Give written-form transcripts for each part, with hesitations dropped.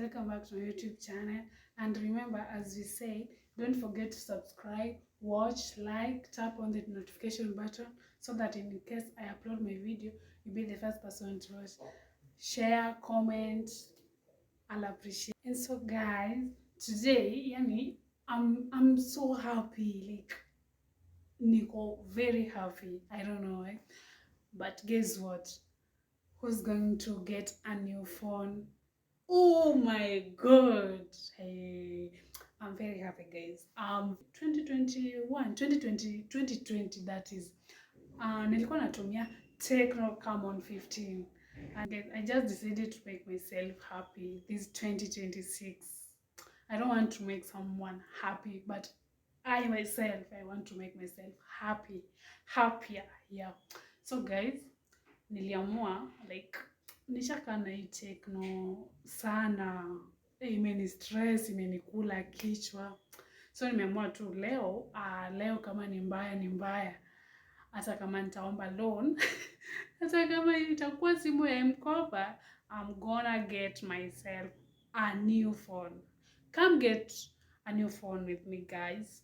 welcome back to my YouTube channel. And remember, as we say, don't forget to subscribe, watch, like, tap on the notification button so that in case I upload my video, you'll be the first person to watch. Share, comment, I'll appreciate. And so guys, today, I'm so happy, like Nico, very happy. I don't know why. But guess what? Who's going to get a new phone? Oh my god. Hey, I'm very happy guys. 2020 that is. Nilikuwa natumia Tecno Camon 15. And I just decided to make myself happy this 2026. I don't want to make someone happy, but I myself, I want to make myself happier. Yeah. So guys, niliamua like nishaka na hii Tecno sana, imeni stress, imenikula kichwa. So nimeamua tu leo kama ni mbaya, hata kama nitaomba loan hata kama itakuwa simu ya mkopa, I'm gonna get myself a new phone. Come get a new phone with me guys.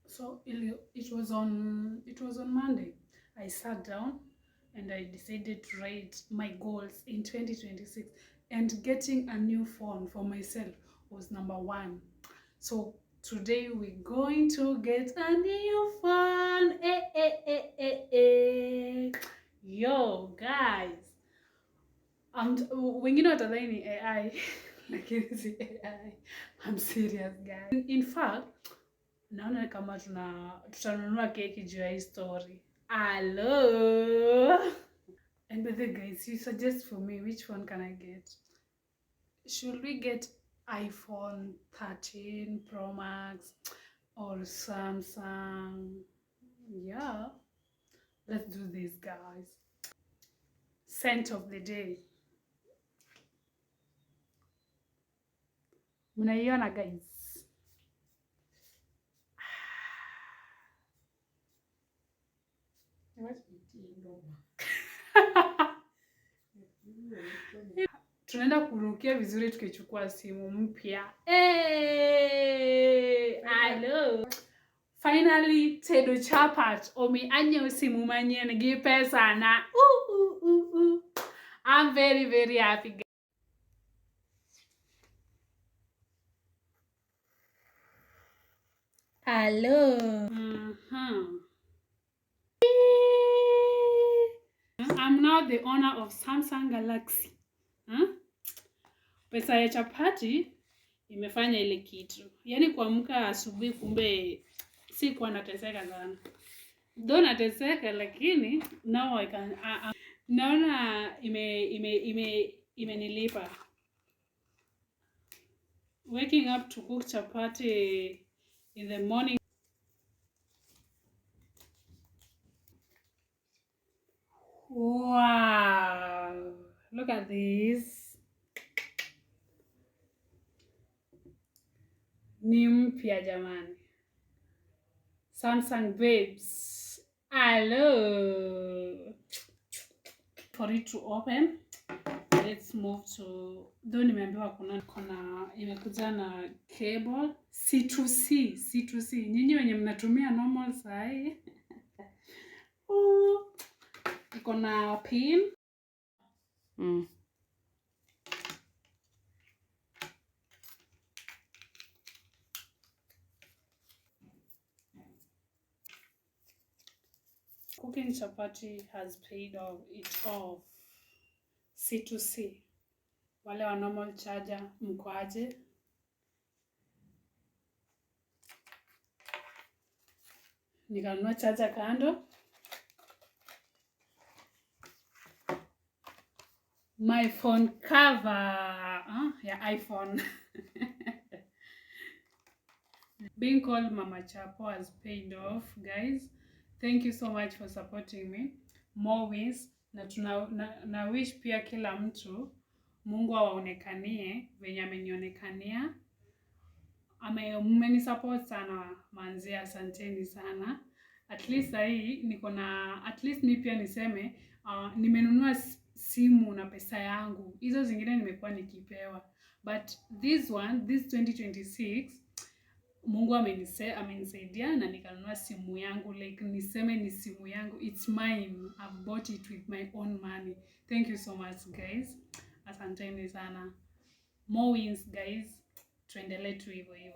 So it was on Monday. I sat down and I decided to write my goals in 2026, and getting a new phone for myself was number one. So today we're going to get a new phone. Yo guys, wengine watadhani ni AI lakini si AI. I'm serious guys. In fact, naona kama tutanunua keki juu ya hii story. Hello. And by the guys, you suggest for me which one can I get? Should we get iPhone 13 Pro Max or Samsung? Yeah, let's do this guys. Scent of the day. Mnaiona guys? Tunaenda kurukia vizuri tukichukua simu mpya. Hello. Finally, Tedo Chapat omi anyo simu manyien gi pesa na. I'm very very happy. Hello. I'm now the owner of Samsung Galaxy. Pesa ya chapati imefanya ile kitu. Yaani kuamka asubuhi kumbe si kwa nateseka sana. Though nateseka lakini now I can naona imenilipa. Waking up to cook chapati in the morning. Wow, look at this. Ni mpya jamani. Samsung babes. Hello. For it to open, let's move to, though nimeambiwa kuna imekuja na cable C2C. Nyinyi wenye mnatumia normal sai. Iko na pin. Cooking chapati has paid it off. C2C. Wale wa normal charger mko aje? Nikanunua charger kando. My phone cover. Ya iPhone. Being called Mama Chapo has paid off, guys. Thank you so much for supporting me. More wins. Na wish pia kila mtu Mungu awaonekanie venye amenionekania. Mmenisupport sana manzi, asanteni sana. At least hii niko na, at least mimi pia niseme nimenunua simu na pesa yangu. Hizo zingine nimekuwa nikipewa. but this 2026 Mungu amenisaidia na nikanunua simu yangu, like niseme ni simu yangu, it's mine. I've bought it with my own money. Thank you so much guys, asanteni sana. More wins guys, tuendelee tu hivyo hivyo.